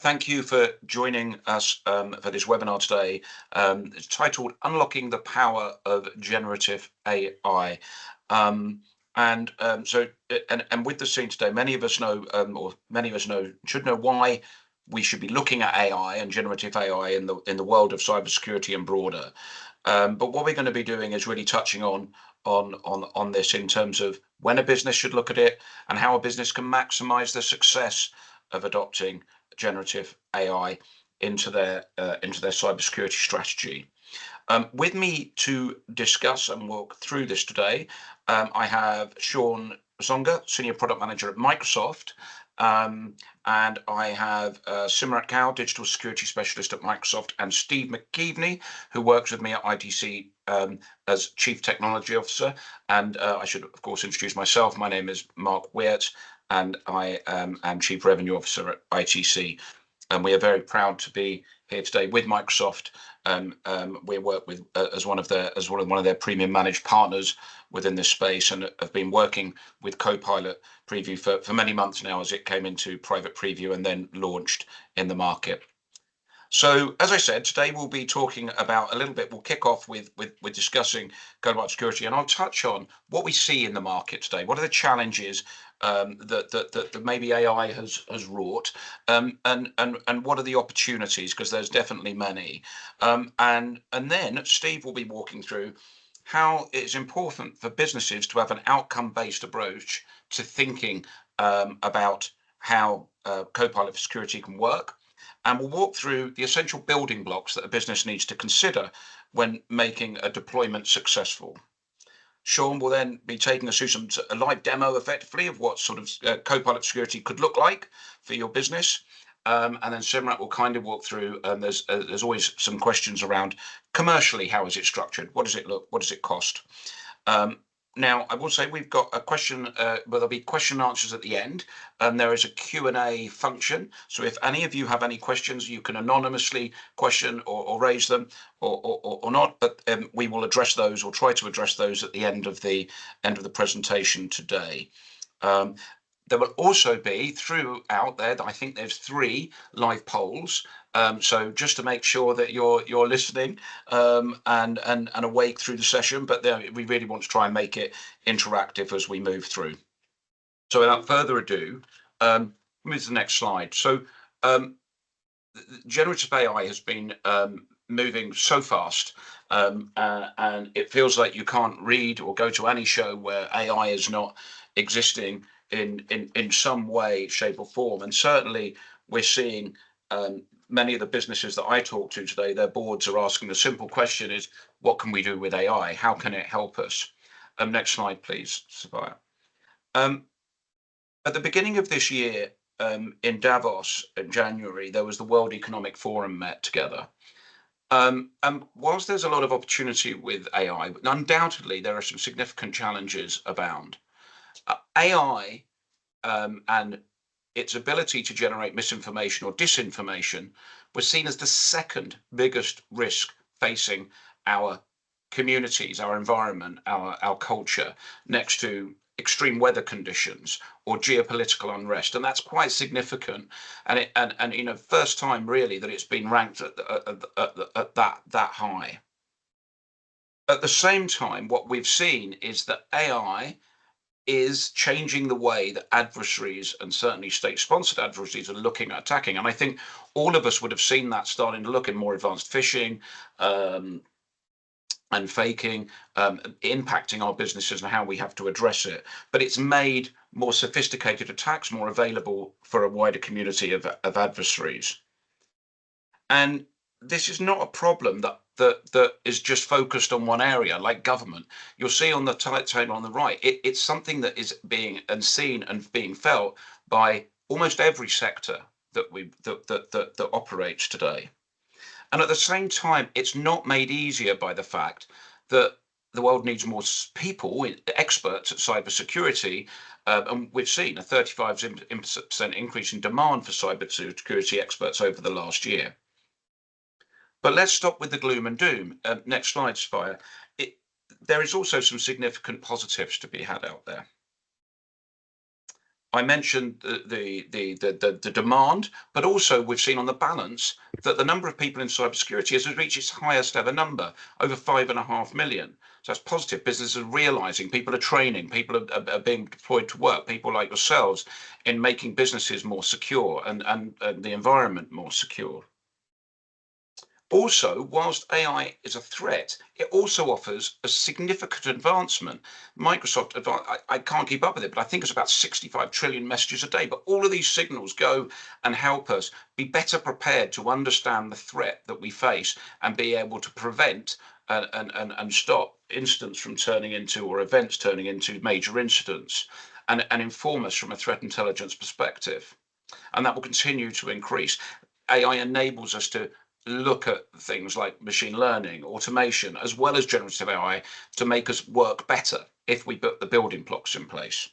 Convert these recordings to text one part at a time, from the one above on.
Thank you for joining us for this webinar today. It's titled Unlocking the Power of Generative AI. And with the scene today, many of us know, should know why we should be looking at AI and generative AI in the world of cybersecurity and broader. But what we're going to be doing is really touching on this in terms of when a business should look at it and how a business can maximize the success of adopting generative AI into their cybersecurity strategy. With me to discuss and walk through this today, I have Sean Zonga, Senior Product Manager at Microsoft, and I have Simrat Kaur, Digital Security Specialist at Microsoft, and Steve McKeveney, who works with me at ITC as Chief Technology Officer. And I should, of course, introduce myself. My name is Mark Weert, and I am Chief Revenue Officer at ITC. And we are very proud to be here today with Microsoft. We work with as one of their premium managed partners within this space, and have been working with Copilot preview for many months now as it came into private preview and then launched in the market. So, as I said, today we'll be talking about we'll kick off with discussing Copilot security, and I'll touch on what we see in the market today. What are the challenges that maybe AI has wrought, and what are the opportunities? Because there's definitely many. And then Steve will be walking through how it's important for businesses to have an outcome-based approach to thinking about how Copilot for security can work. And we'll walk through the essential building blocks that a business needs to consider when making a deployment successful. Sean will then be taking us through a live demo, effectively, of what sort of Copilot security could look like for your business. And then Simrat will kind of walk through, and there's always some questions around commercially, how is it structured? What does it look? What does it cost? Now, I will say we've got a question, but there'll be question and answers at the end. There is a Q&A function. So if any of you have any questions, you can anonymously question or raise them or not, but we will address those or try to address those at the end of the presentation today. There will also be throughout there, I think there's 3 live polls. So just to make sure that you're listening and awake through the session, but we really want to try and make it interactive as we move through. So without further ado, move to the next slide. So generative AI has been moving so fast, and it feels like you can't read or go to any show where AI is not existing in some way, shape or form. And certainly we're seeing many of the businesses that I talk to today, their boards are asking the simple question is, what can we do with AI? How can it help us? Next slide, please, Sabaya. At the beginning of this year, in Davos in January, there was the World Economic Forum met together. And whilst there's a lot of opportunity with AI, undoubtedly there are some significant challenges abound. AI and its ability to generate misinformation or disinformation was seen as the second biggest risk facing our communities, our environment, our culture, next to extreme weather conditions or geopolitical unrest, and that's quite significant. And first time really that it's been ranked at that high. At the same time, what we've seen is that AI is changing the way that adversaries, and certainly state-sponsored adversaries, are looking at attacking. And I think all of us would have seen that starting to look in more advanced phishing and faking, impacting our businesses and how we have to address it. But it's made more sophisticated attacks more available for a wider community of adversaries. And this is not a problem that is just focused on one area, like government. You'll see on the table on the right, it's something that is being seen and being felt by almost every sector that operates today. And at the same time, it's not made easier by the fact that the world needs more people, experts at cybersecurity, and we've seen a 35% increase in demand for cybersecurity experts over the last year. But let's stop with the gloom and doom. Next slide, Spire. There is also some significant positives to be had out there. I mentioned the demand, but also we've seen on the balance that the number of people in cybersecurity has reached its highest ever number, over 5.5 million. So that's positive. Businesses are realizing, people are training, people are being deployed to work, people like yourselves in making businesses more secure and the environment more secure. Also, whilst AI is a threat, it also offers a significant advancement. I can't keep up with it, but I think it's about 65 trillion messages a day. But all of these signals go and help us be better prepared to understand the threat that we face and be able to prevent and stop incidents from turning into, or events turning into, major incidents, and inform us from a threat intelligence perspective. And that will continue to increase. AI enables us to look at things like machine learning, automation, as well as generative AI to make us work better if we put the building blocks in place.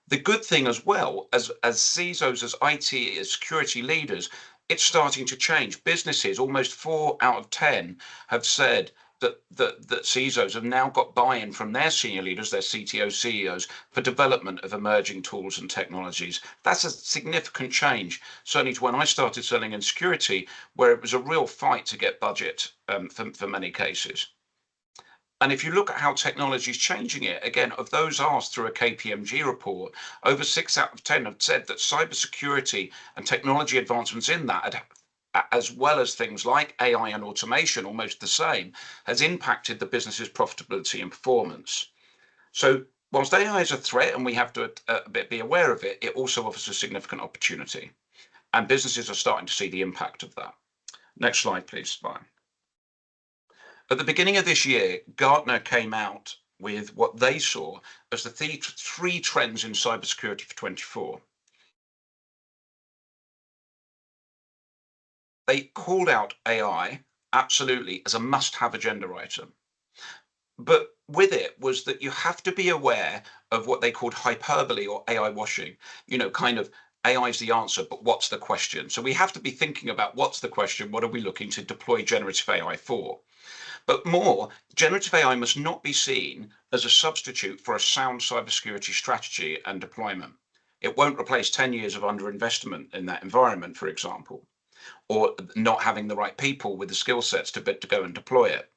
The good thing as well, as CISOs, as IT, as security leaders, it's starting to change. Businesses, almost 4 out of 10, have said that CISOs have now got buy-in from their senior leaders, their CTOs, CEOs, for development of emerging tools and technologies. That's a significant change, certainly to when I started selling in security, where it was a real fight to get budget for many cases. And if you look at how technology is changing it, again, of those asked through a KPMG report, over 6 out of 10 have said that cybersecurity and technology advancements in that, as well as things like AI and automation, almost the same, has impacted the business's profitability and performance. So whilst AI is a threat and we have to be aware of it, it also offers a significant opportunity. And businesses are starting to see the impact of that. Next slide, please, Brian. At the beginning of this year, Gartner came out with what they saw as the three trends in cybersecurity for 24. They called out AI absolutely as a must-have agenda item. But with it was that you have to be aware of what they called hyperbole or AI washing, kind of AI is the answer, but what's the question? So we have to be thinking about what's the question? What are we looking to deploy generative AI for? But more, generative AI must not be seen as a substitute for a sound cybersecurity strategy and deployment. It won't replace 10 years of underinvestment in that environment, for example, or not having the right people with the skill sets to go and deploy it.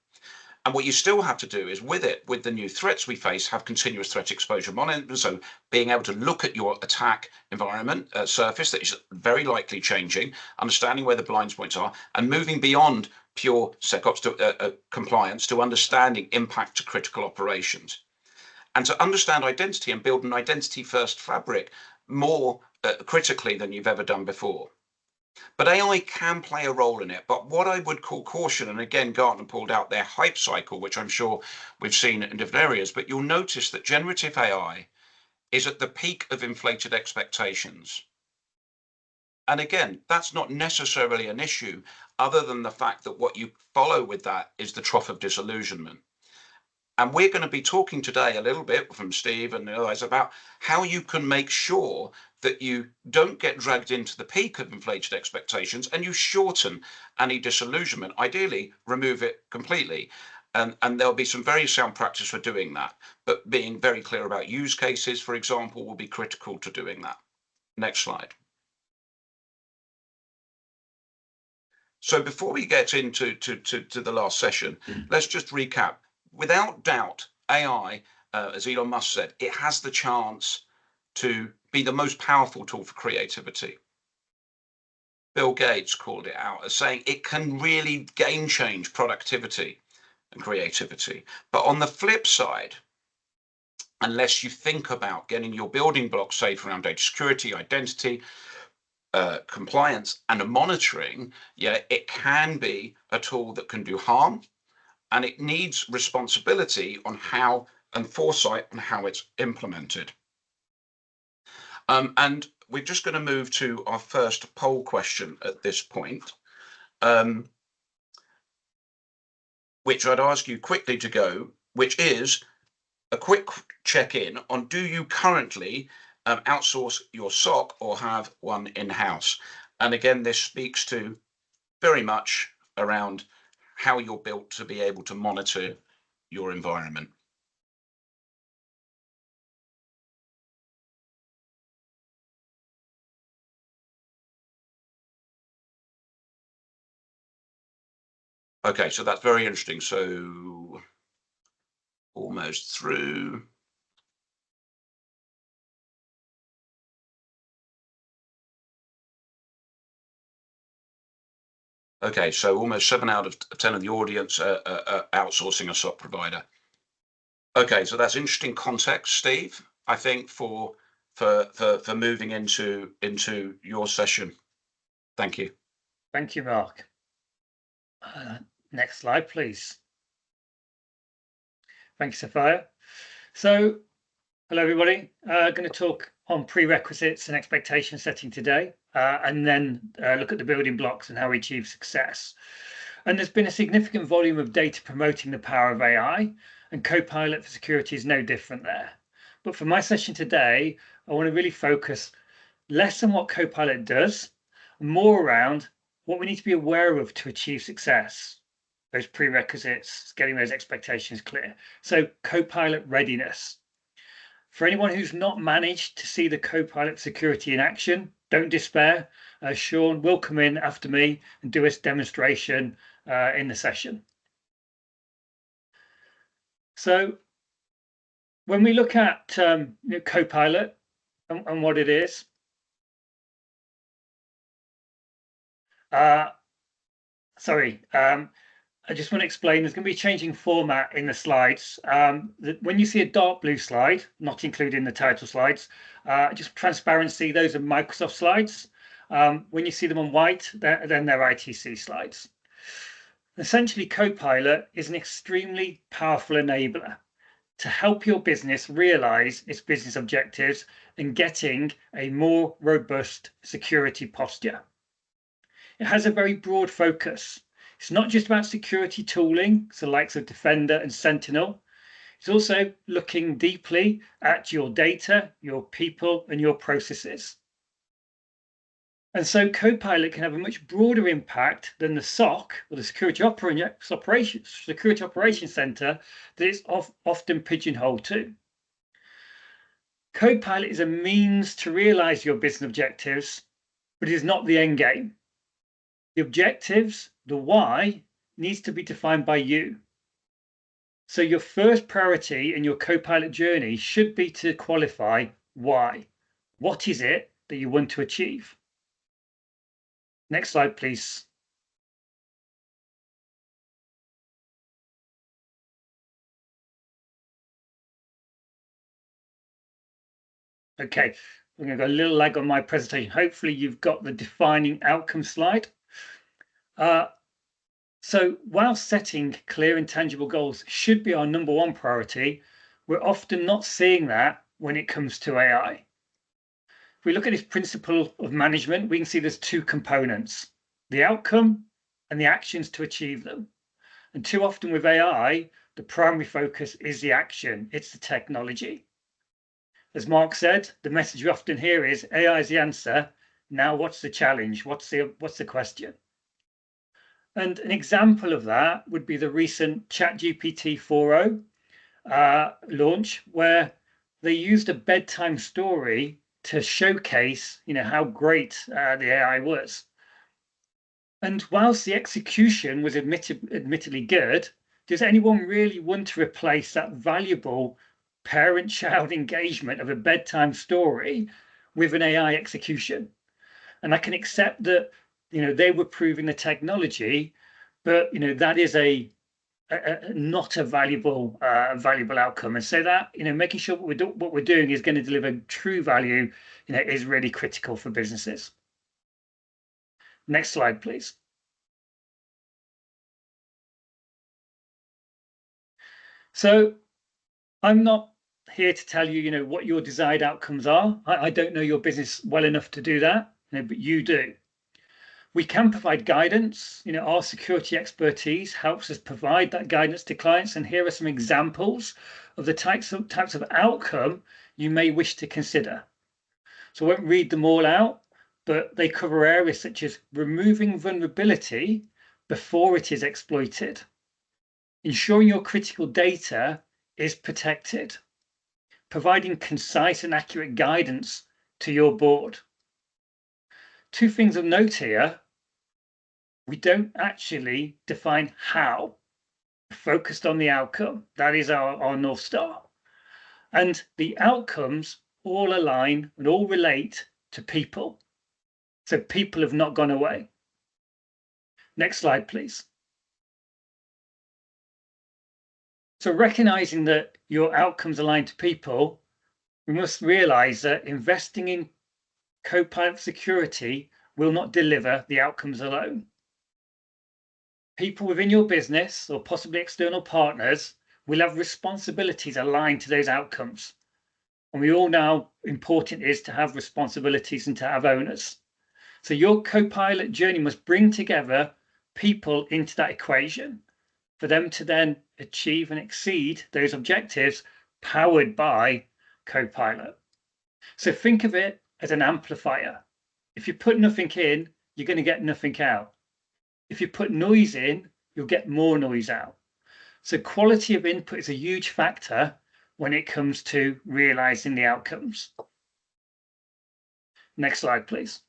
And what you still have to do is, with the new threats we face, have continuous threat exposure monitoring. So being able to look at your attack environment surface that is very likely changing, understanding where the blind spots are, and moving beyond pure SecOps to compliance to understanding impact to critical operations. And to understand identity and build an identity first fabric more critically than you've ever done before. But AI can play a role in it. But what I would call caution, and again, Gartner pulled out their hype cycle, which I'm sure we've seen in different areas, but you'll notice that generative AI is at the peak of inflated expectations. And again, that's not necessarily an issue, other than the fact that what you follow with that is the trough of disillusionment. And we're going to be talking today a little bit from Steve and the others about how you can make sure that you don't get dragged into the peak of inflated expectations and you shorten any disillusionment. Ideally, remove it completely. And there'll be some very sound practice for doing that. But being very clear about use cases, for example, will be critical to doing that. Next slide. So before we get into the last session, let's just recap. Without doubt, AI, as Elon Musk said, it has the chance to be the most powerful tool for creativity. Bill Gates called it out as saying it can really game change productivity and creativity. But on the flip side, unless you think about getting your building blocks safe around data security, identity, compliance, and monitoring, it can be a tool that can do harm, and it needs responsibility on how and foresight on how it's implemented. And we're just going to move to our first poll question at this point, which I'd ask you quickly to go, which is a quick check-in on, do you currently outsource your SOC or have one in-house? And again, this speaks to very much around how you're built to be able to monitor your environment. Okay, so that's very interesting. So almost through. Okay, so almost 7 out of 10 of the audience are outsourcing a SOC provider. Okay, so that's interesting context, Steve, I think for moving into your session. Thank you. Thank you, Mark. Next slide, please. Thank you, Sophia. So, hello, everybody. Going to talk on prerequisites and expectation setting today, and then look at the building blocks and how we achieve success. And there's been a significant volume of data promoting the power of AI, and Copilot for security is no different there. But for my session today, I want to really focus less on what Copilot does, and more around what we need to be aware of to achieve success, those prerequisites, getting those expectations clear. So Copilot readiness. For anyone who's not managed to see the Copilot security in action, don't despair. Sean will come in after me and do a demonstration in the session. So when we look at Copilot and what it is, I just want to explain there's going to be a changing format in the slides. When you see a dark blue slide, not included in the title slides, just transparency, those are Microsoft slides. When you see them on white, then they're ITC slides. Essentially, Copilot is an extremely powerful enabler to help your business realize its business objectives and getting a more robust security posture. It has a very broad focus. It's not just about security tooling, so likes of Defender and Sentinel. It's also looking deeply at your data, your people, and your processes. And so Copilot can have a much broader impact than the SOC, or the Security Operations Center, that it's often pigeonholed to. Copilot is a means to realize your business objectives, but it is not the end game. The objectives, the why, needs to be defined by you. So your first priority in your Copilot journey should be to qualify why. What is it that you want to achieve? Next slide, please. Okay, we're going to go a little lag on my presentation. Hopefully you've got the defining outcome slide. So while setting clear and tangible goals should be our number one priority, we're often not seeing that when it comes to AI. If we look at this principle of management, we can see there's two components, the outcome and the actions to achieve them. And too often with AI, the primary focus is the action, it's the technology. As Mark said, the message we often hear is AI is the answer. Now what's the challenge? What's the question? And an example of that would be the recent ChatGPT 4.0 launch, where they used a bedtime story to showcase, how great the AI was. And whilst the execution was admittedly good, does anyone really want to replace that valuable parent-child engagement of a bedtime story with an AI execution? And I can accept that they were proving the technology, but that is not a valuable outcome. And so that making sure what we're doing is going to deliver true value, is really critical for businesses. Next slide, please. So I'm not here to tell you, what your desired outcomes are. I don't know your business well enough to do that, but you do. We can provide guidance. Our security expertise helps us provide that guidance to clients. And here are some examples of the types of outcome you may wish to consider. So I won't read them all out, but they cover areas such as removing vulnerability before it is exploited, ensuring your critical data is protected, providing concise and accurate guidance to your board. Two things of note here. We don't actually define how. We're focused on the outcome. That is our North Star. And the outcomes all align and all relate to people. So people have not gone away. Next slide, please. So recognizing that your outcomes align to people, we must realize that investing in Copilot security will not deliver the outcomes alone. People within your business or possibly external partners will have responsibilities aligned to those outcomes. And we all know how important it is to have responsibilities and to have owners. So your Copilot journey must bring together people into that equation for them to then achieve and exceed those objectives powered by Copilot. So think of it as an amplifier. If you put nothing in, you're going to get nothing out. If you put noise in, you'll get more noise out. So quality of input is a huge factor when it comes to realizing the outcomes. Next slide, please.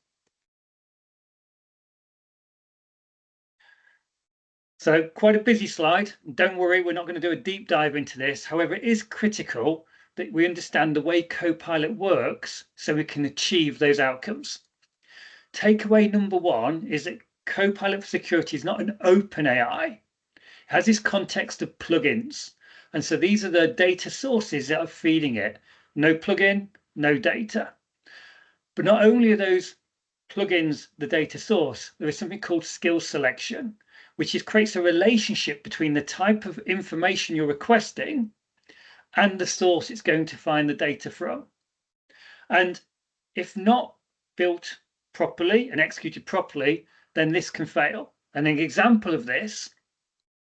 So quite a busy slide. Don't worry, we're not going to do a deep dive into this. However, it is critical that we understand the way Copilot works so we can achieve those outcomes. Takeaway number one is that Copilot for Security is not an open AI. It has this context of plugins. And so these are the data sources that are feeding it. No plugin, no data. But not only are those plugins the data source, there is something called skill selection, which creates a relationship between the type of information you're requesting and the source it's going to find the data from. And if not built properly and executed properly, then this can fail. And an example of this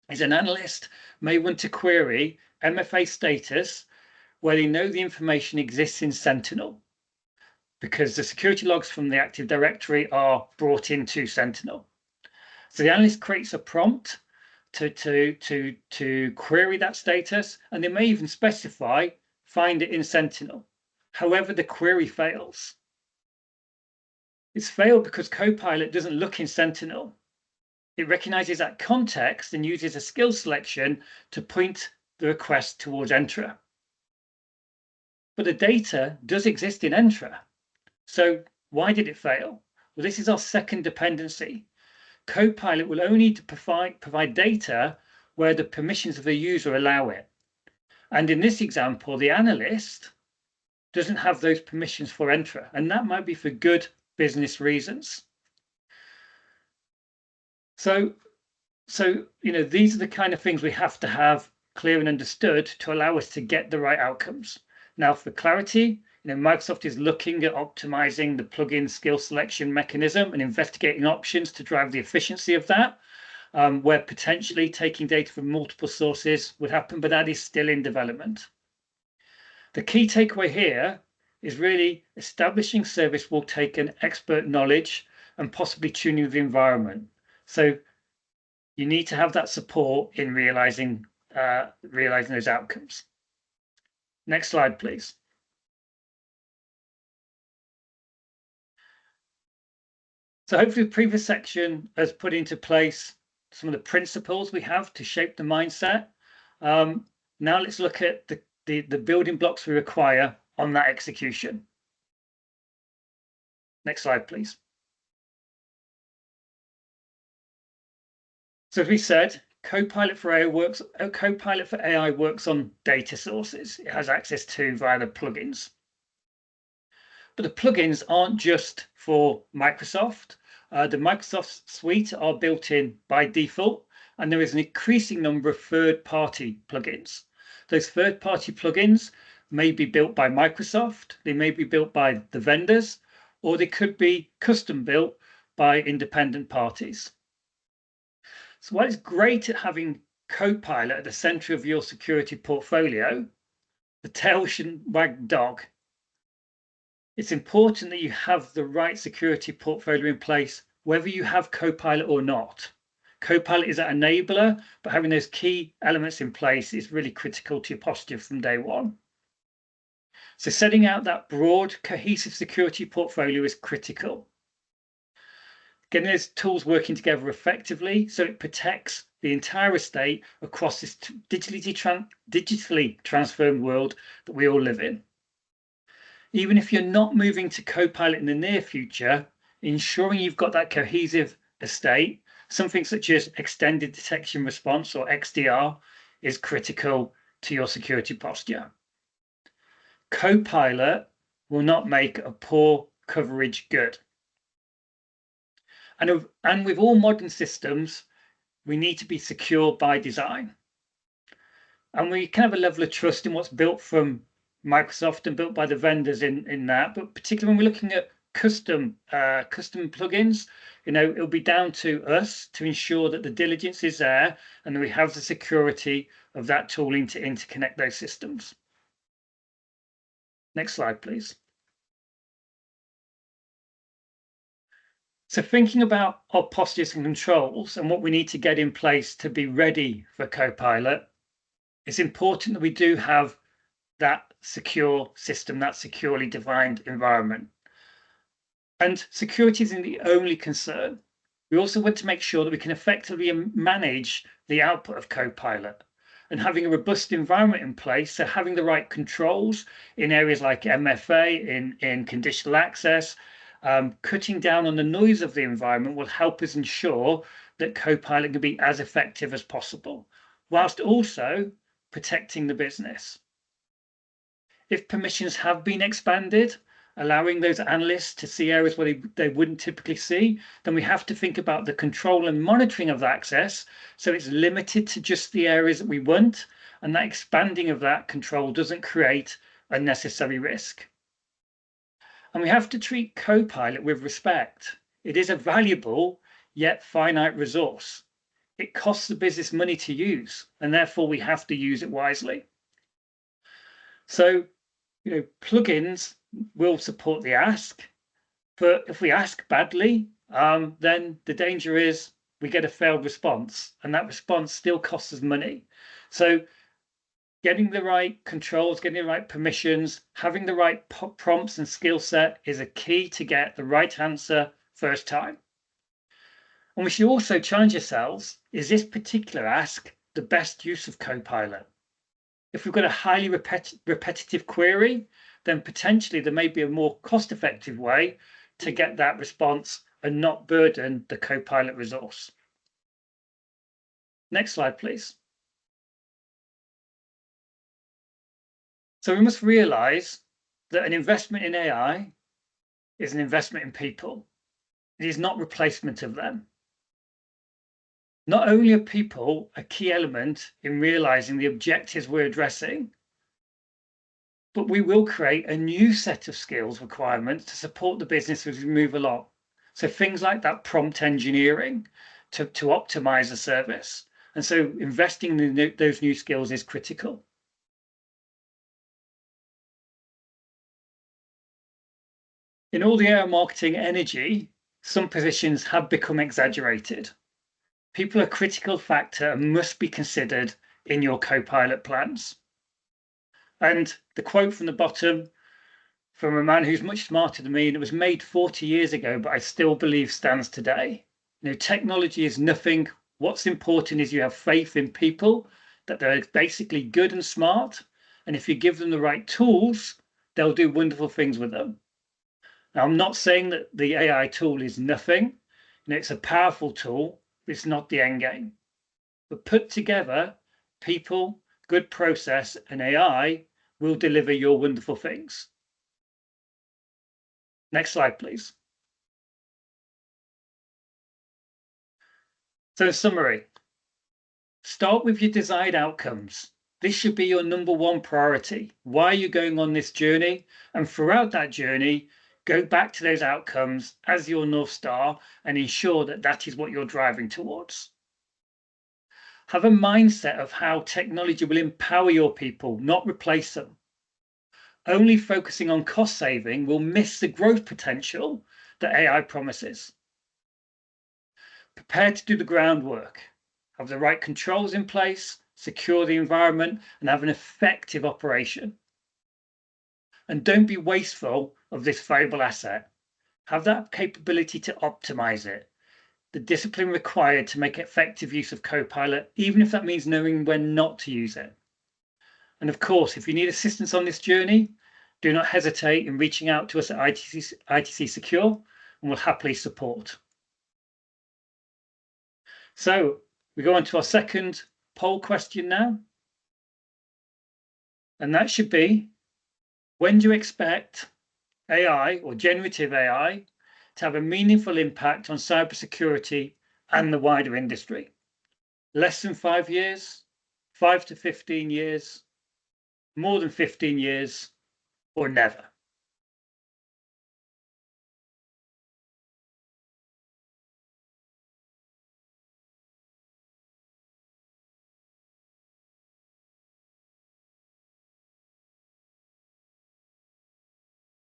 is an analyst may want to query MFA status where they know the information exists in Sentinel, because the security logs from the Active Directory are brought into Sentinel. So the analyst creates a prompt to query that status, and they may even specify find it in Sentinel. However, the query fails. It's failed because Copilot doesn't look in Sentinel. It recognizes that context and uses a skill selection to point the request towards Entra. But the data does exist in Entra. So why did it fail? Well, this is our second dependency. Copilot will only provide data where the permissions of the user allow it. And in this example, the analyst doesn't have those permissions for Entra, and that might be for good business reasons. So these are the kind of things we have to have clear and understood to allow us to get the right outcomes. Now, for clarity, Microsoft is looking at optimizing the plugin skill selection mechanism and investigating options to drive the efficiency of that, where potentially taking data from multiple sources would happen, but that is still in development. The key takeaway here is really establishing service will take an expert knowledge and possibly tuning the environment. So you need to have that support in realizing those outcomes. Next slide, please. So hopefully the previous section has put into place some of the principles we have to shape the mindset. Now let's look at the building blocks we require on that execution. Next slide, please. So as we said, Copilot for AI works on data sources. It has access to via the plugins. But the plugins aren't just for Microsoft. The Microsoft suite are built in by default, and there is an increasing number of third-party plugins. Those third-party plugins may be built by Microsoft, they may be built by the vendors, or they could be custom built by independent parties. So while it's great at having Copilot at the center of your security portfolio, the tail shouldn't wag the dog. It's important that you have the right security portfolio in place, whether you have Copilot or not. Copilot is an enabler, but having those key elements in place is really critical to your posture from day one. So setting out that broad, cohesive security portfolio is critical. getting those tools working together effectively so it protects the entire estate across this digitally transformed world that we all live in. Even if you're not moving to Copilot in the near future, ensuring you've got that cohesive estate, something such as extended detection response or XDR, is critical to your security posture. Copilot will not make a poor coverage good. And with all modern systems, we need to be secure by design. And we can have a level of trust in what's built from Microsoft and built by the vendors in that, but particularly when we're looking at custom plugins, it'll be down to us to ensure that the diligence is there and that we have the security of that tooling to interconnect those systems. Next slide, please. So thinking about our postures and controls and what we need to get in place to be ready for Copilot, it's important that we do have that secure system, that securely defined environment. And security isn't the only concern. We also want to make sure that we can effectively manage the output of Copilot and having a robust environment in place. So having the right controls in areas like MFA, in conditional access, cutting down on the noise of the environment will help us ensure that Copilot can be as effective as possible, whilst also protecting the business. If permissions have been expanded, allowing those analysts to see areas where they wouldn't typically see, then we have to think about the control and monitoring of the access so it's limited to just the areas that we want, and that expanding of that control doesn't create unnecessary risk. And we have to treat Copilot with respect. It is a valuable yet finite resource. It costs the business money to use, and therefore we have to use it wisely. So, plugins will support the ask, but if we ask badly, then the danger is we get a failed response, and that response still costs us money. So getting the right controls, getting the right permissions, having the right prompts and skill set is a key to get the right answer first time. And we should also challenge ourselves, is this particular ask the best use of Copilot? If we've got a highly repetitive query, then potentially there may be a more cost-effective way to get that response and not burden the Copilot resource. Next slide, please. So we must realize that an investment in AI is an investment in people. It is not replacement of them. Not only are people a key element in realizing the objectives we're addressing, but we will create a new set of skills requirements to support the business as we move along. So things like that prompt engineering to optimize the service. And so investing in those new skills is critical. In all the air marketing energy, some positions have become exaggerated. People are a critical factor and must be considered in your Copilot plans. And the quote from the bottom from a man who's much smarter than me, and it was made 40 years ago, but I still believe stands today. Technology is nothing. What's important is you have faith in people, that they're basically good and smart. And if you give them the right tools, they'll do wonderful things with them. Now, I'm not saying that the AI tool is nothing. It's a powerful tool. It's not the end game. But put together, people, good process, and AI will deliver your wonderful things. Next slide, please. So in summary, start with your desired outcomes. This should be your number one priority. Why are you going on this journey? And throughout that journey, go back to those outcomes as your North Star and ensure that that is what you're driving towards. Have a mindset of how technology will empower your people, not replace them. Only focusing on cost saving will miss the growth potential that AI promises. Prepare to do the groundwork. Have the right controls in place, secure the environment, and have an effective operation. And don't be wasteful of this valuable asset. Have that capability to optimize it. the discipline required to make effective use of Copilot, even if that means knowing when not to use it. And of course, if you need assistance on this journey, do not hesitate in reaching out to us at ITC Secure, and we'll happily support. So we go on to our second poll question now. And that should be, when do you expect AI or generative AI to have a meaningful impact on cybersecurity and the wider industry? Less than 5 years, 5 to 15 years, more than 15 years, or never?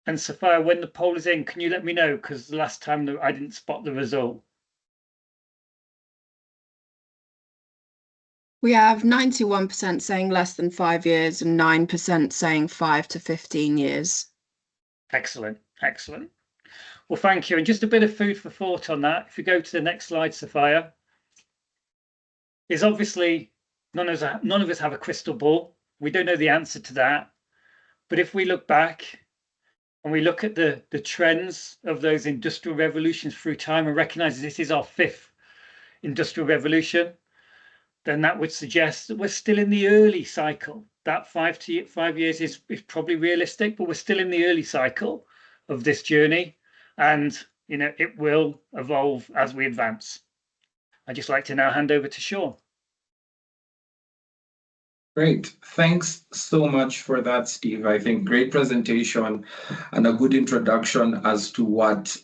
And Sophia, when the poll is in, can you let me know? Because the last time I didn't spot the result. We have 91% saying less than 5 years and 9% saying 5 to 15 years. Excellent, excellent. Well, thank you. And just a bit of food for thought on that. If you go to the next slide, Sophia, is obviously none of us have a crystal ball. We don't know the answer to that. But if we look back and we look at the trends of those industrial revolutions through time and recognize this is our 5th industrial revolution, then that would suggest that we're still in the early cycle. That 5 years is probably realistic, but we're still in the early cycle of this journey. And, you know, it will evolve as we advance. I'd just like to now hand over to Sean. Great. Thanks so much for that, Steve. I think great presentation and a good introduction as to what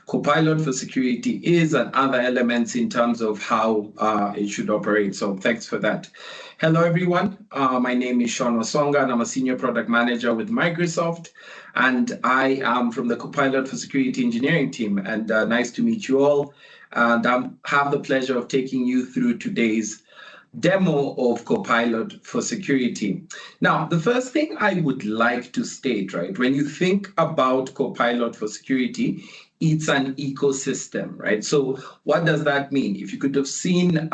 Copilot for security is and other elements in terms of how it should operate. So thanks for that. Hello, everyone. My name is Sean Wasonga, and I'm a senior product manager with Microsoft. And I am from the Copilot for security engineering team. And nice to meet you all. And I have the pleasure of taking you through today's demo of Copilot for security. Now, the first thing I would like to state, right, when you think about Copilot for security, it's an ecosystem, right? So what does that mean? If you could have seen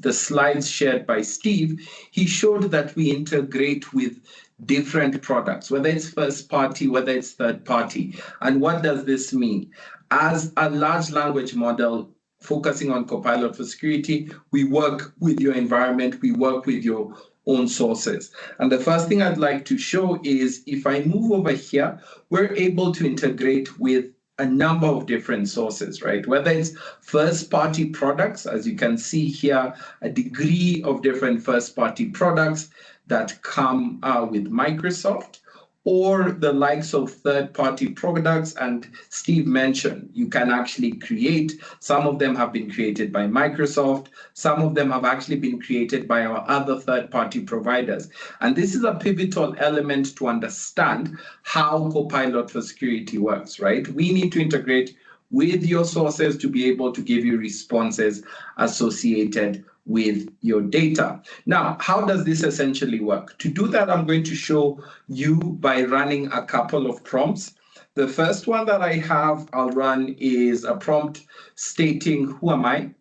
the slides shared by Steve, he showed that we integrate with different products, whether it's first party, whether it's third party. And what does this mean? As a large language model focusing on Copilot for security, we work with your environment, we work with your own sources. And the first thing I'd like to show is if I move over here, we're able to integrate with a number of different sources, right? Whether it's first-party products, as you can see here, a degree of different first-party products that come with Microsoft, or the likes of third-party products. And Steve mentioned you can actually create. Some of them have been created by Microsoft. Some of them have actually been created by our other third-party providers. And this is a pivotal element to understand how Copilot for security works, right? We need to integrate with your sources to be able to give you responses associated with your data. Now, how does this essentially work? To do that, I'm going to show you by running a couple of prompts. The first one that I have, I'll run is a prompt stating, who am I?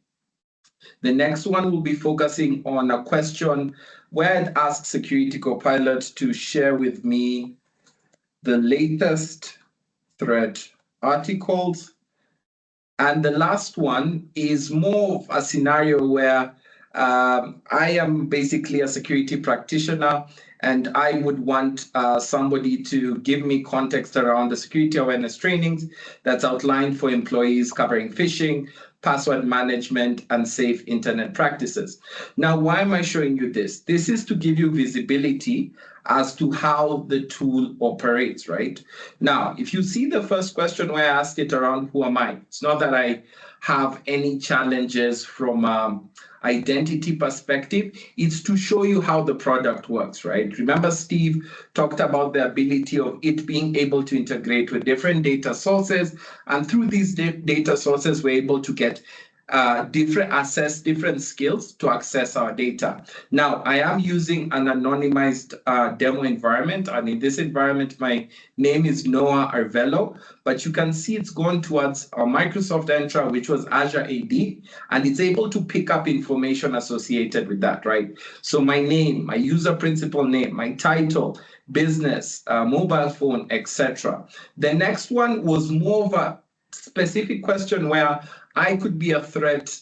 The next one will be focusing on a question where I'd ask Security Copilot to share with me the latest threat articles. And the last one is more of a scenario where I am basically a security practitioner, and I would want somebody to give me context around the security awareness trainings that's outlined for employees covering phishing, password management, and safe internet practices. Now, why am I showing you this? This is to give you visibility as to how the tool operates, right? Now, if you see the first question where I asked it around who am I, it's not that I have any challenges from identity perspective. It's to show you how the product works, right? Remember, Steve talked about the ability of it being able to integrate with different data sources. And through these data sources, we're able to get assess different skills to access our data. Now, I am using an anonymized demo environment, and in this environment, my name is Noah Arvelo, but you can see it's gone towards our Microsoft Entra, which was Azure AD, and it's able to pick up information associated with that, right? So my name, my user principal name, my title, business, mobile phone, etc. The next one was more of a specific question where I could be a threat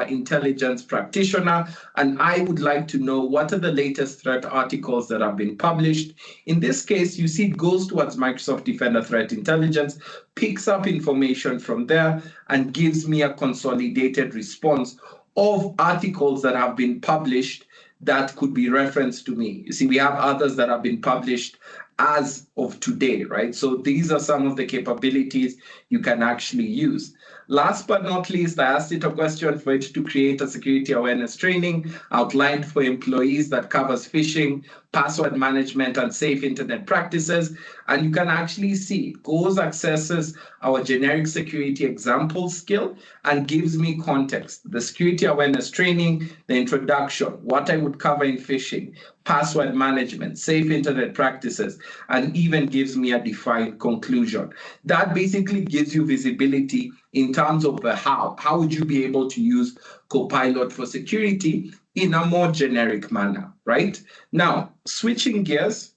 intelligence practitioner, and I would like to know what are the latest threat articles that have been published. In this case, you see it goes towards Microsoft Defender Threat Intelligence, picks up information from there, and gives me a consolidated response of articles that have been published that could be referenced to me. You see, we have others that have been published as of today, right? So these are some of the capabilities you can actually use. Last but not least, I asked it a question for it to create a security awareness training outlined for employees that covers phishing, password management, and safe internet practices. And you can actually see it goes, accesses our generic security example skill and gives me context, the security awareness training, the introduction, what I would cover in phishing, password management, safe internet practices, and even gives me a defined conclusion. That basically gives you visibility in terms of the how. How would you be able to use Copilot for security in a more generic manner, right? Now, switching gears,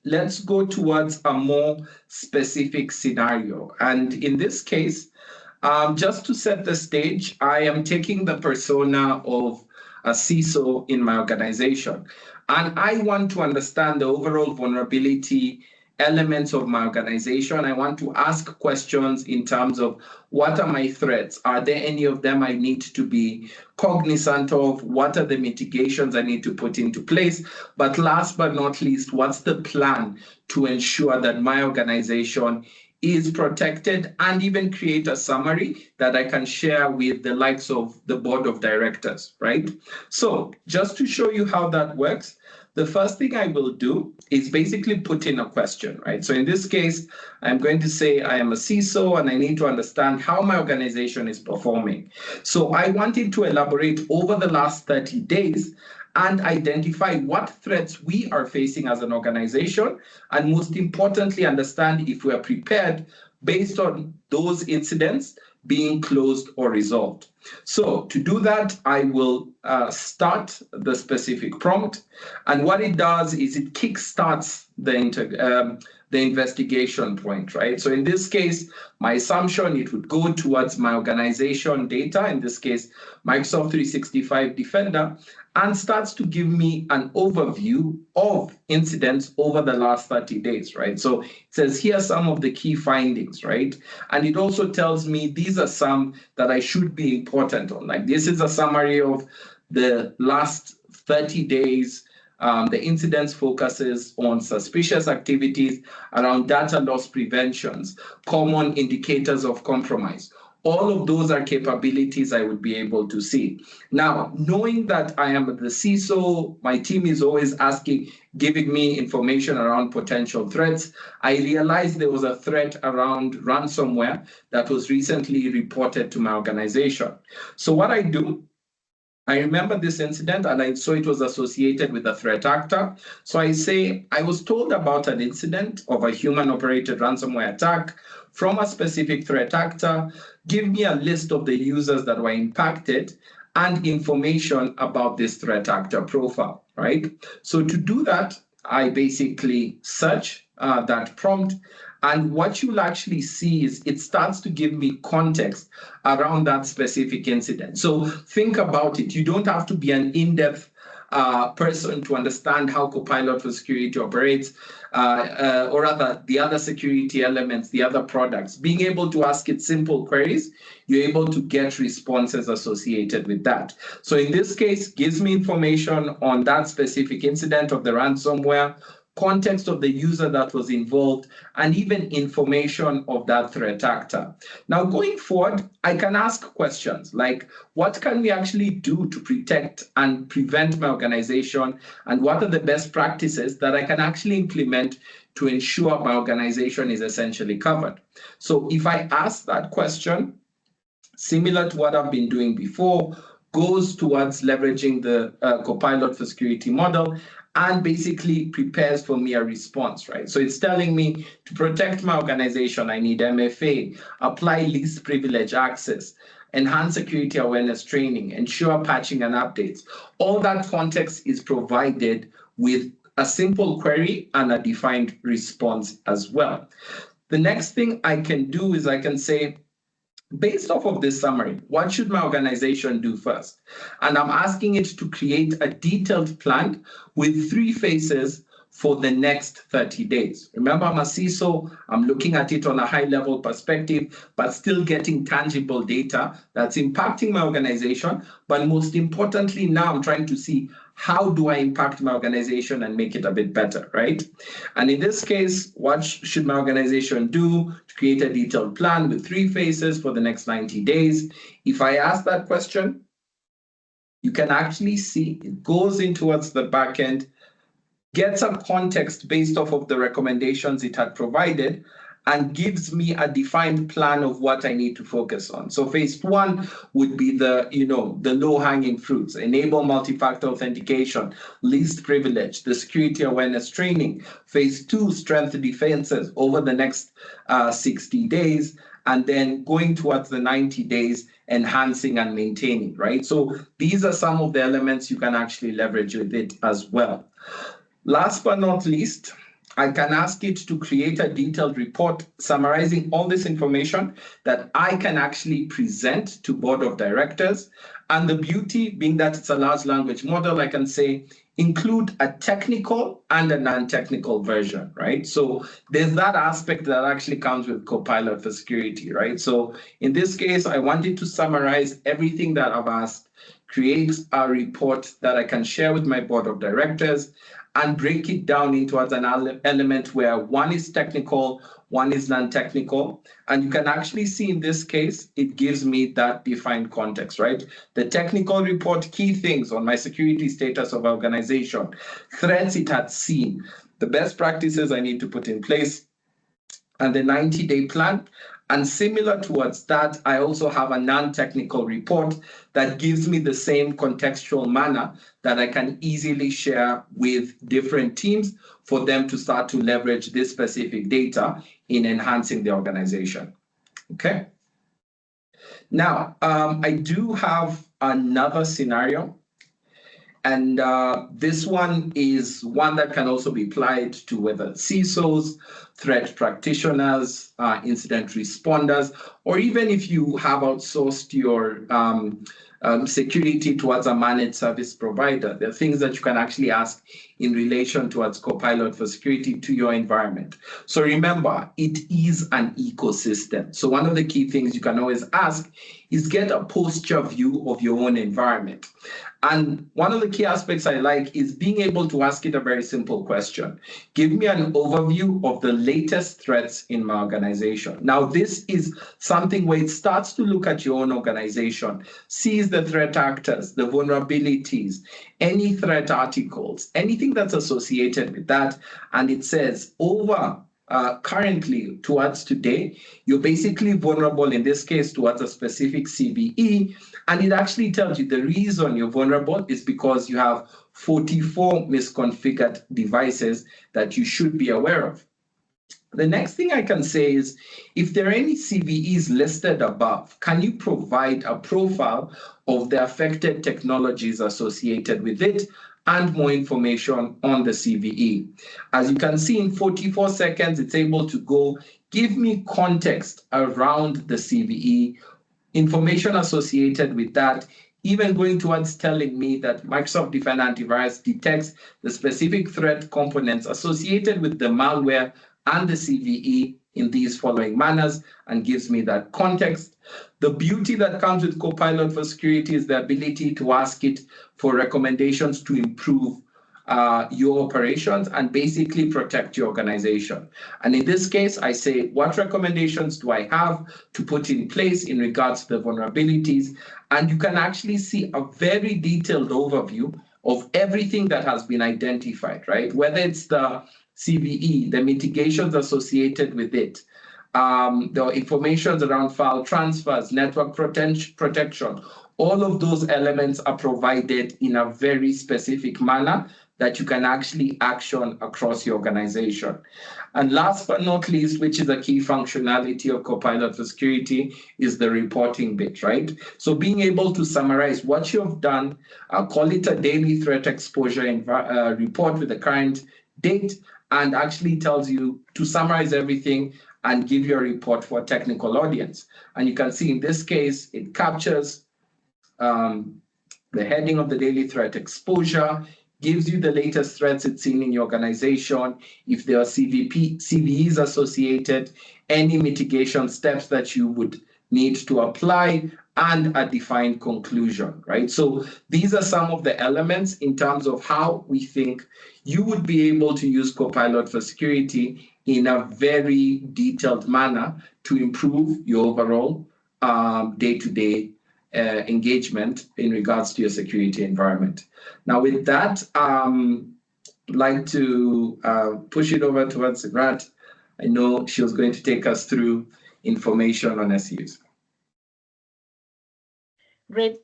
let's go towards a more specific scenario. And in this case, just to set the stage, I am taking the persona of a CISO in my organization. And I want to understand the overall vulnerability elements of my organization. I want to ask questions in terms of what are my threats? Are there any of them I need to be cognizant of? What are the mitigations I need to put into place? But last but not least, what's the plan to ensure that my organization is protected, and even create a summary that I can share with the likes of the board of directors, right? So just to show you how that works, the first thing I will do is basically put in a question, right? So in this case, I'm going to say I am a CISO and I need to understand how my organization is performing. So I wanted to elaborate over the last 30 days and identify what threats we are facing as an organization, and most importantly, understand if we are prepared based on those incidents being closed or resolved. So to do that, I will start the specific prompt, and what it does is it kickstarts the investigation point, right? So in this case, my assumption, it would go towards my organization data, in this case, Microsoft 365 Defender, and starts to give me an overview of incidents over the last 30 days, right? So it says, here are some of the key findings, right? And it also tells me these are some that I should be important on. Like, this is a summary of the last 30 days. The incidents focuses on suspicious activities around data loss preventions, common indicators of compromise. All of those are capabilities I would be able to see. Now, knowing that I am the CISO, my team is always giving me information around potential threats. I realized there was a threat around ransomware that was recently reported to my organization. So what I do, I remember this incident and I saw it was associated with a threat actor. So I say, I was told about an incident of a human-operated ransomware attack from a specific threat actor. Give me a list of the users that were impacted and information about this threat actor profile, right? So to do that, I basically search that prompt. And what you'll actually see is it starts to give me context around that specific incident. So think about it. You don't have to be an in-depth person to understand how Copilot for security operates, or rather the other security elements, the other products. Being able to ask it simple queries, you're able to get responses associated with that. So in this case, gives me information on that specific incident of the ransomware, context of the user that was involved, and even information of that threat actor. Now, going forward, I can ask questions like, what can we actually do to protect and prevent my organization? And what are the best practices that I can actually implement to ensure my organization is essentially covered? So if I ask that question, similar to what I've been doing before, goes towards leveraging the Copilot for Security model and basically prepares for me a response, right? So it's telling me to protect my organization, I need MFA, apply least privilege access, enhance security awareness training, ensure patching and updates. All that context is provided with a simple query and a defined response as well. The next thing I can do is I can say, based off of this summary, what should my organization do first? And I'm asking it to create a detailed plan with 3 phases for the next 30 days. Remember, I'm a CISO, I'm looking at it on a high-level perspective, but still getting tangible data that's impacting my organization. But most importantly, now I'm trying to see, how do I impact my organization and make it a bit better, right? And in this case, what should my organization do to create a detailed plan with 3 phases for the next 90 days? If I ask that question, you can actually see it goes in towards the back end, gets a context based off of the recommendations it had provided, and gives me a defined plan of what I need to focus on. So phase 1 would be the low-hanging fruits: enable multi-factor authentication, least privilege, the security awareness training. Phase 2, strengthen defenses over the next 60 days, and then going towards the 90 days, enhancing and maintaining, right? So these are some of the elements you can actually leverage with it as well. Last but not least, I can ask it to create a detailed report summarizing all this information that I can actually present to board of directors. And the beauty being that it's a large language model, I can say, include a technical and a non-technical version, right? So there's that aspect that actually comes with Copilot for Security, right? So in this case, I wanted to summarize everything that I've asked, create a report that I can share with my board of directors, and break it down into an element where one is technical, one is non-technical. And you can actually see in this case, it gives me that defined context, right? The technical report, key things on my security status of organization, threats it had seen, the best practices I need to put in place, and the 90-day plan. And similar towards that, I also have a non-technical report that gives me the same contextual manner that I can easily share with different teams for them to start to leverage this specific data in enhancing the organization. Okay. Now, I do have another scenario. And this one is one that can also be applied to whether CISOs, threat practitioners, incident responders, or even if you have outsourced your security towards a managed service provider. There are things that you can actually ask in relation towards Copilot for Security to your environment. So remember, it is an ecosystem. So one of the key things you can always ask is get a posture view of your own environment. And one of the key aspects I like is being able to ask it a very simple question. Give me an overview of the latest threats in my organization. Now, this is something where it starts to look at your own organization, sees the threat actors, the vulnerabilities, any threat articles, anything that's associated with that. And it says currently towards today, you're basically vulnerable, in this case, towards a specific CVE. And it actually tells you the reason you're vulnerable is because you have 44 misconfigured devices that you should be aware of. The next thing I can say is, if there are any CVEs listed above, can you provide a profile of the affected technologies associated with it and more information on the CVE? As you can see, in 44 seconds, it's able to go, give me context around the CVE, information associated with that, even going towards telling me that Microsoft Defender Antivirus detects the specific threat components associated with the malware and the CVE in these following manners, and gives me that context. The beauty that comes with Copilot for Security is the ability to ask it for recommendations to improve your operations and basically protect your organization. And in this case, I say, what recommendations do I have to put in place in regards to the vulnerabilities? And you can actually see a very detailed overview of everything that has been identified, right? Whether it's the CVE, the mitigations associated with it, There are informations around file transfers, network protection. All of those elements are provided in a very specific manner that you can actually action across your organization. And last but not least, which is a key functionality of Copilot for Security, is the reporting bit, right? So being able to summarize what you have done, call it a daily threat exposure report with the current date, and actually tells you to summarize everything and give you a report for a technical audience. And you can see in this case, it captures the heading of the daily threat exposure, gives you the latest threats it's seen in your organization, if there are CVEs associated, any mitigation steps that you would need to apply, and a defined conclusion, right? So these are some of the elements in terms of how we think you would be able to use Copilot for Security in a very detailed manner to improve your overall day-to-day engagement in regards to your security environment. Now, with that, I'd like to push it over towards Sigrat. I know she was going to take us through information on SEUs. Great.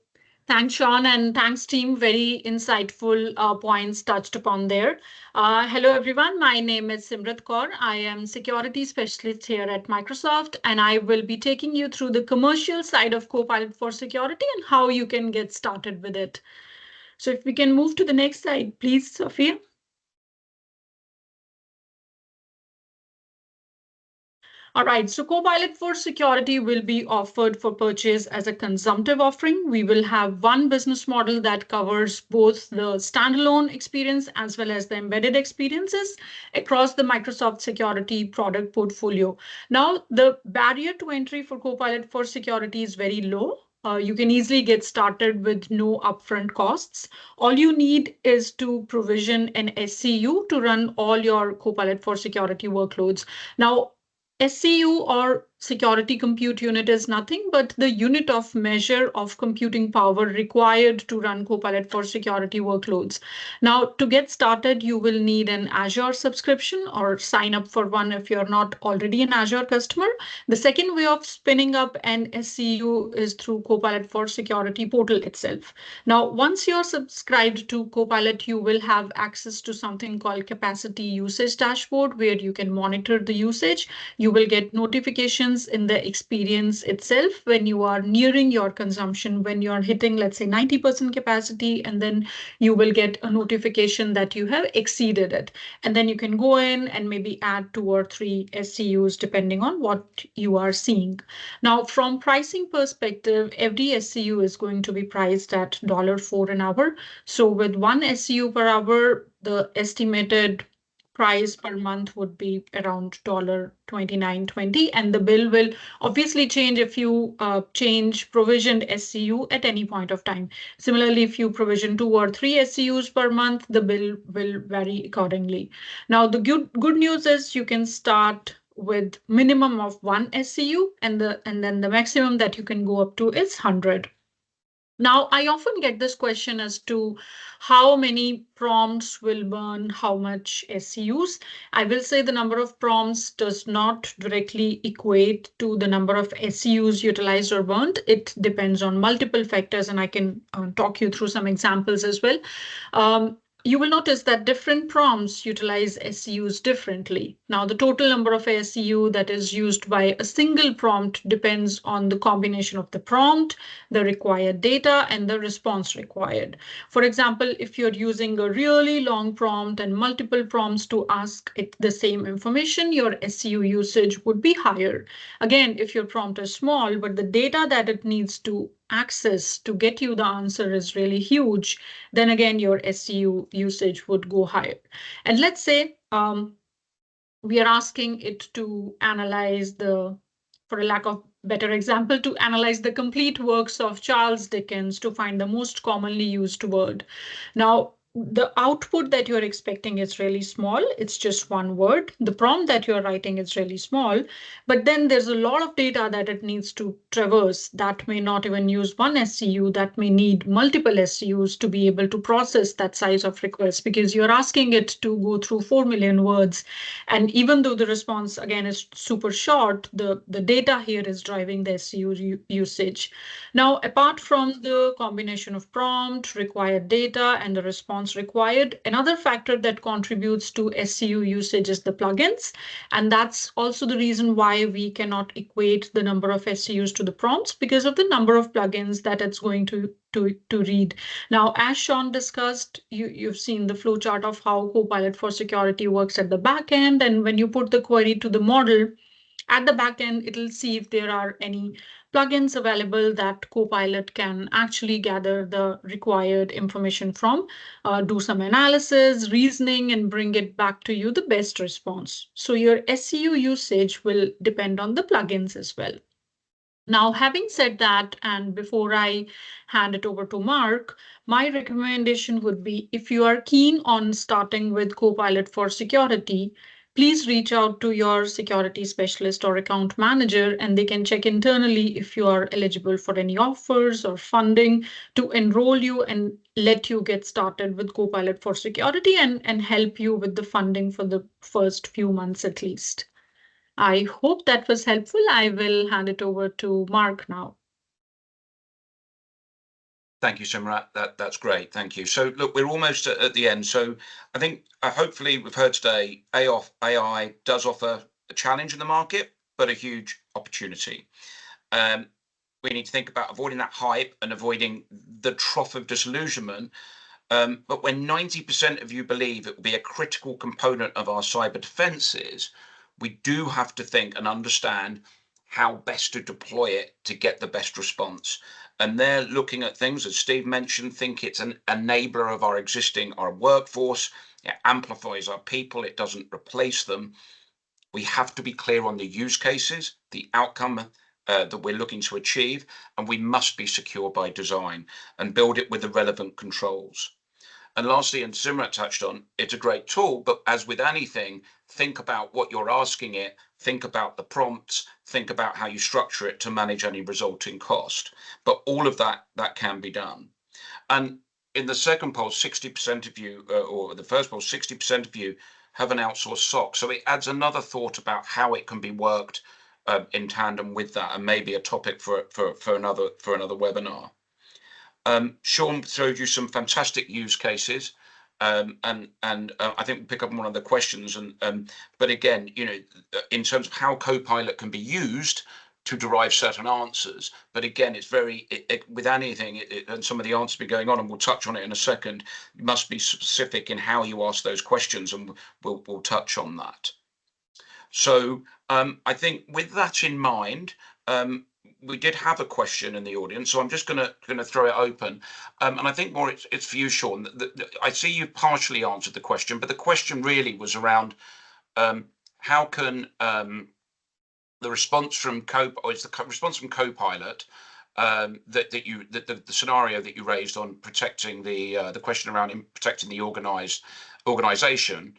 Thanks, Sean, and thanks, team. Very insightful points touched upon there. Hello, everyone. My name is Simrat Kaur. I am security specialist here at Microsoft, and I will be taking you through the commercial side of Copilot for Security and how you can get started with it. So if we can move to the next slide, please, Sophia. All right, so Copilot for Security will be offered for purchase as a consumptive offering. We will have one business model that covers both the standalone experience as well as the embedded experiences across the Microsoft Security product portfolio. Now, the barrier to entry for Copilot for Security is very low. You can easily get started with no upfront costs. All you need is to provision an SCU to run all your Copilot for Security workloads. Now, SCU or security compute unit is nothing but the unit of measure of computing power required to run Copilot for Security workloads. Now, to get started, you will need an Azure subscription or sign up for one if you're not already an Azure customer. The second way of spinning up an SCU is through Copilot for Security portal itself. Now, once you're subscribed to Copilot, you will have access to something called Capacity Usage Dashboard, where you can monitor the usage. You will get notifications in the experience itself when you are nearing your consumption, when you're hitting, let's say, 90% capacity, and then you will get a notification that you have exceeded it. And then you can go in and maybe add 2 or 3 SCUs depending on what you are seeing. Now, from pricing perspective, every SCU is going to be priced at $4 an hour. So with 1 SCU per hour, the estimated price per month would be around $29.20, and the bill will obviously change if you change provisioned SCU at any point of time. Similarly, if you provision 2 or 3 SCUs per month, the bill will vary accordingly. Now, the good news is you can start with minimum of 1 SCU, and then the maximum that you can go up to is 100. Now, I often get this question as to how many prompts will burn how much SCUs. I will say the number of prompts does not directly equate to the number of SCUs utilized or burned. It depends on multiple factors, and I can talk you through some examples as well. You will notice that different prompts utilize SCUs differently. Now, the total number of SCU that is used by a single prompt depends on the combination of the prompt, the required data, and the response required. For example, if you're using a really long prompt and multiple prompts to ask it the same information, your SCU usage would be higher. Again, if your prompt is small, but the data that it needs to access to get you the answer is really huge, then again, your SCU usage would go higher. And let's say we are asking it to analyze for a lack of better example, to analyze the complete works of Charles Dickens to find the most commonly used word. Now, the output that you're expecting is really small. It's just one word. The prompt that you're writing is really small, but then there's a lot of data that it needs to traverse that may not even use one SCU, that may need multiple SCUs to be able to process that size of request, because you're asking it to go through 4 million words. And even though the response, again, is super short, the data here is driving the SCU usage. Now, apart from the combination of prompt, required data, and the response required, another factor that contributes to SCU usage is the plugins. And that's also the reason why we cannot equate the number of SCUs to the prompts, because of the number of plugins that it's going to read. Now, as Sean discussed, you've seen the flowchart of how Copilot for Security works at the back end. And when you put the query to the model, at the back end, it'll see if there are any plugins available that Copilot can actually gather the required information from, do some analysis, reasoning, and bring it back to you the best response. So your SCU usage will depend on the plugins as well. Now, having said that, and before I hand it over to Mark, my recommendation would be, if you are keen on starting with Copilot for Security, please reach out to your security specialist or account manager, and they can check internally if you are eligible for any offers or funding to enroll you and let you get started with Copilot for Security and help you with the funding for the first few months at least. I hope that was helpful. I will hand it over to Mark now. Thank you, Simrat. That's great. Thank you. So look, we're almost at the end. So I think hopefully we've heard today AI does offer a challenge in the market, but a huge opportunity. We need to think about avoiding that hype and avoiding the trough of disillusionment. But when 90% of you believe it will be a critical component of our cyber defenses, we do have to think and understand how best to deploy it to get the best response. And they're looking at things, as Steve mentioned, think it's an enabler of our workforce. It amplifies our people. It doesn't replace them. We have to be clear on the use cases, the outcome that we're looking to achieve, and we must be secure by design and build it with the relevant controls. And lastly, and Simrat touched on, it's a great tool, but as with anything, think about what you're asking it, think about the prompts, think about how you structure it to manage any resulting cost. But all of that can be done. And in the second poll, 60% of you, or the first poll, 60% of you have an outsourced SOC. So it adds another thought about how it can be worked in tandem with that, and maybe a topic for another webinar. Sean showed you some fantastic use cases, and I think we'll pick up on one of the questions. But again, in terms of how Copilot can be used to derive certain answers. But again, it's very with anything, and some of the answers be going on, and we'll touch on it in a second. You must be specific in how you ask those questions, and we'll touch on that. So I think with that in mind. We did have a question in the audience, so I'm just going to throw it open, and I think more it's for you, Sean. I see you partially answered the question, but the question really was around how can the response from Copilot, the scenario that you raised on protecting the question around protecting the organization.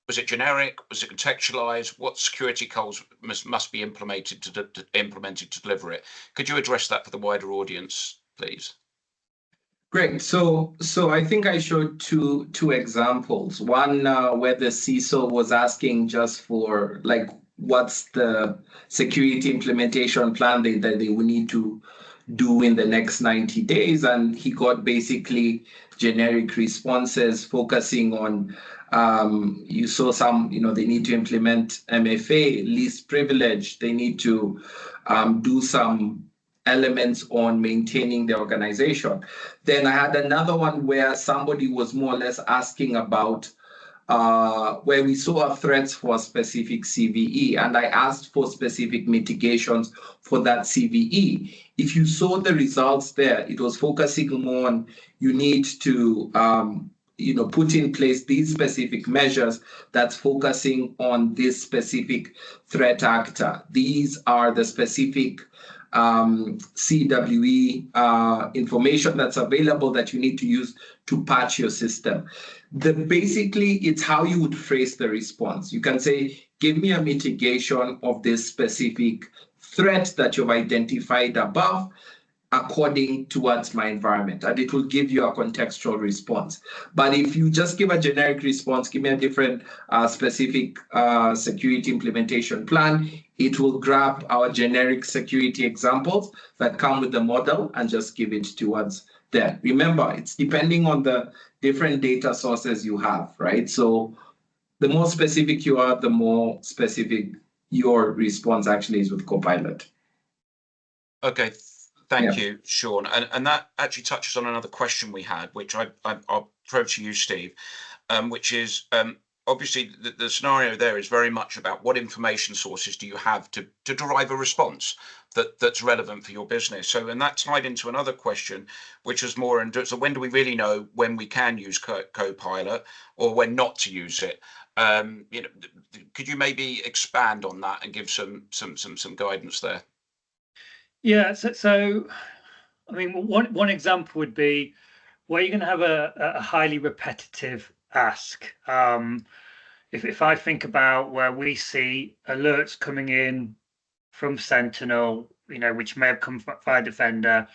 Was it generic? Was it contextualized? What security goals must be implemented to deliver it? Could you address that for the wider audience, please? Great. So I think I showed two examples. One where the CISO was asking just for what's the security implementation plan that they will need to do in the next 90 days, and he got basically generic responses focusing on. You saw some, they need to implement MFA, least privilege. They need to do some elements on maintaining the organization. Then I had another one where somebody was more or less asking about where we saw threats for a specific CVE, and I asked for specific mitigations for that CVE. If you saw the results there, it was focusing more on you need to put in place these specific measures that's focusing on this specific threat actor. These are the specific CWE information that's available that you need to use to patch your system. Basically, it's how you would phrase the response. You can say, give me a mitigation of this specific threat that you've identified above according towards my environment, and it will give you a contextual response. But if you just give a generic response, give me a different specific security implementation plan, it will grab our generic security examples that come with the model and just give it towards there. Remember, it's depending on the different data sources you have, right? So the more specific you are, the more specific your response actually is with Copilot. Okay. Thank you, Sean. And that actually touches on another question we had, which I'll throw to you, Steve, which is obviously the scenario there is very much about what information sources do you have to derive a response that's relevant for your business. So, and that tied into another question, which is more, so when do we really know when we can use Copilot or when not to use it? Could you maybe expand on that and give some guidance there? Yeah, so I mean, one example would be where you're going to have a highly repetitive ask. If I think about where we see alerts coming in from Sentinel, which may have come via Defender,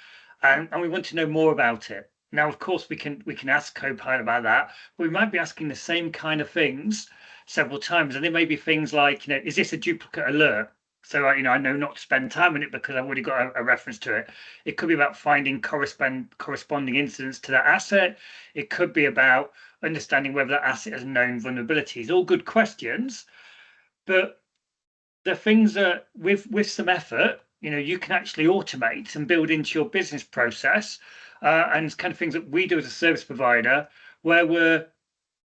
and we want to know more about it. Now, of course, we can ask Copilot about that, but we might be asking the same kind of things several times, and there may be things like, is this a duplicate alert? So, I know not to spend time on it because I've already got a reference to it. It could be about finding corresponding incidents to that asset. It could be about understanding whether that asset has known vulnerabilities. All good questions, but the things that with some effort, you can actually automate and build into your business process, and it's kind of things that we do as a service provider, where we're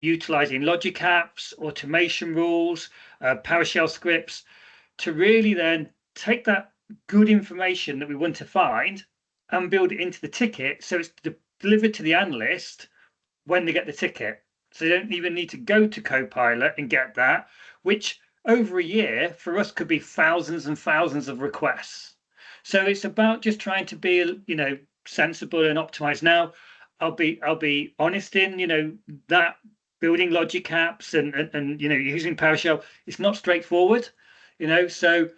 utilizing logic apps, automation rules, PowerShell scripts, to really then take that good information that we want to find and build it into the ticket so it's delivered to the analyst when they get the ticket. So they don't even need to go to Copilot and get that, which over a year for us could be thousands and thousands of requests. So it's about just trying to be, sensible and optimized. Now, I'll be honest in, that building logic apps and using PowerShell, it's not straightforward. So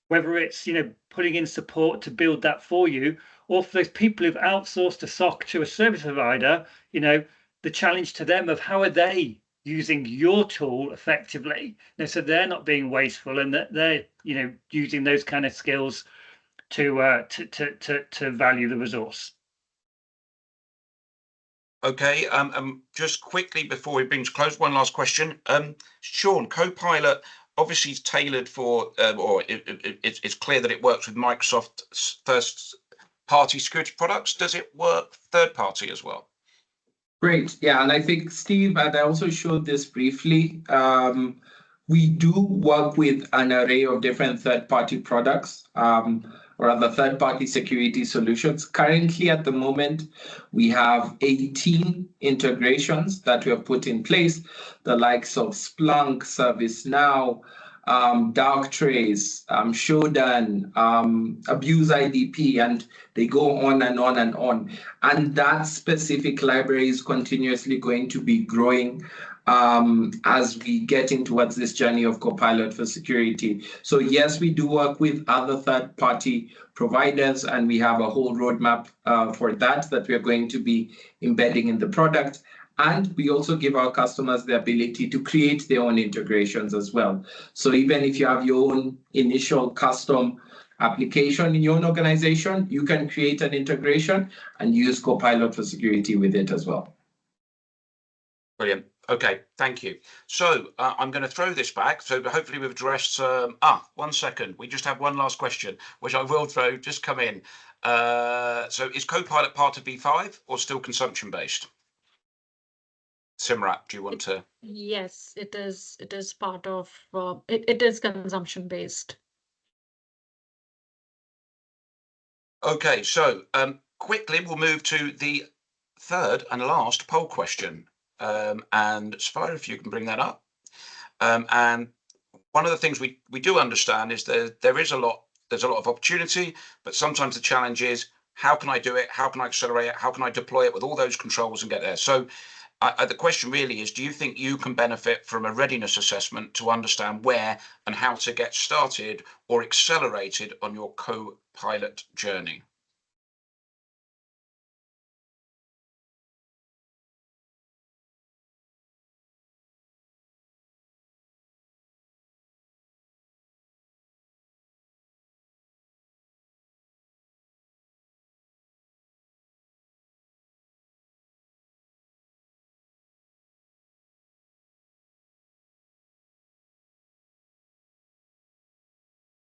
whether it's, putting in support to build that for you, or for those people who've outsourced a SOC to a service provider, the challenge to them of how are they using your tool effectively, so they're not being wasteful and that they're, using those kind of skills to value the resource. Okay, just quickly before we bring to close, one last question. Sean, Copilot obviously is tailored for, or it's clear that it works with Microsoft's first-party security products. Does it work third-party as well? Great. Yeah, and I think, Steve, and I also showed this briefly, we do work with an array of different third-party products, or other third-party security solutions. Currently, at the moment, we have 18 integrations that we have put in place, the likes of Splunk, ServiceNow, Darktrace, Shodan, Abuse IDP, and they go on and on and on. And that specific library is continuously going to be growing as we get in towards this journey of Copilot for security. So yes, we do work with other third-party providers, and we have a whole roadmap for that we are going to be embedding in the product. And we also give our customers the ability to create their own integrations as well. So even if you have your own initial custom application in your own organization, you can create an integration and use Copilot for security with it as well. Brilliant. Okay, thank you. So I'm going to throw this back. So hopefully we've addressed, 1 second. We just have one last question, which I will throw, just come in. So is Copilot part of V5 or still consumption-based? Simrat, do you want to? Yes, it is. It is part of, it is consumption-based. Okay, so quickly we'll move to the third and last poll question. And Spire, if you can bring that up. And one of the things we do understand is there is a lot there's a lot of opportunity, but sometimes the challenge is, how can I do it? How can I accelerate it? How can I deploy it with all those controls and get there? So the question really is, do you think you can benefit from a readiness assessment to understand where and how to get started or accelerated on your Copilot journey?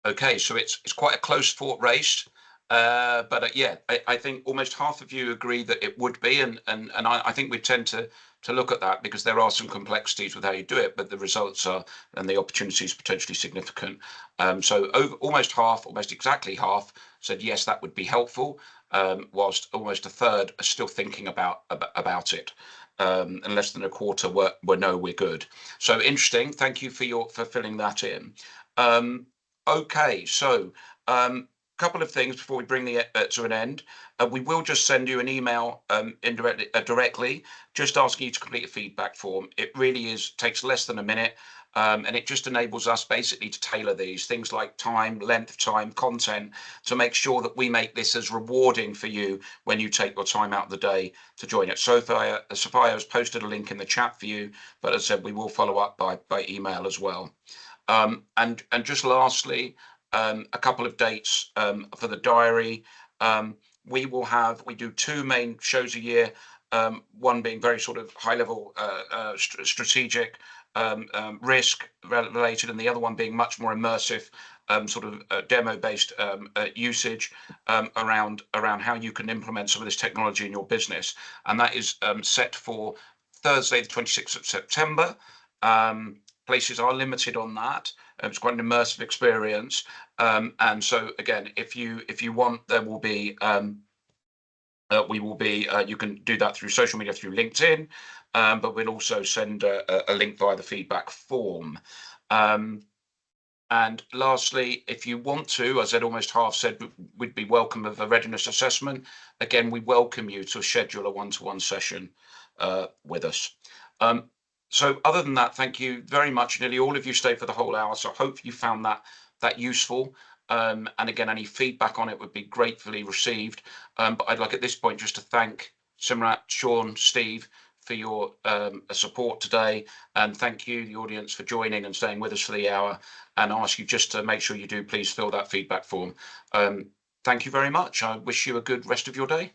Okay, so it's quite a close fought race, but yeah, I think almost half of you agree that it would be, and I think we tend to look at that because there are some complexities with how you do it, but the results are and the opportunities potentially significant. So almost half, almost exactly half, said yes, that would be helpful, whilst almost a third are still thinking about it. And less than a quarter were no, we're good. So interesting. Thank you for filling that in. Okay, so couple of things before we bring the to an end. We will just send you an email directly, just asking you to complete a feedback form. It really takes less than a minute, and it just enables us basically to tailor these things like time, length of time, content, to make sure that we make this as rewarding for you when you take your time out of the day to join it. Sophia has posted a link in the chat for you, but as I said, we will follow up by email as well. And just lastly, a couple of dates for the diary. We do 2 main shows a year, one being very sort of high level strategic risk related, and the other one being much more immersive, sort of demo based usage around how you can implement some of this technology in your business. And that is set for Thursday, the 26th of September. Places are limited on that. It's quite an immersive experience, and so again, if you want, there will be you can do that through social media, through LinkedIn, but we'll also send a link via the feedback form. And lastly, if you want to, as I said, almost half said we'd be welcome of a readiness assessment. Again, we welcome you to schedule a one-to-one session with us. So other than that, thank you very much. Nearly all of you stayed for the whole hour, so I hope you found that useful. And again, any feedback on it would be gratefully received. But I'd like at this point just to thank Simrat, Sean, Steve for your support today, and thank you, the audience, for joining and staying with us for the hour, and ask you just to make sure you do please fill that feedback form. Thank you very much. I wish you a good rest of your day.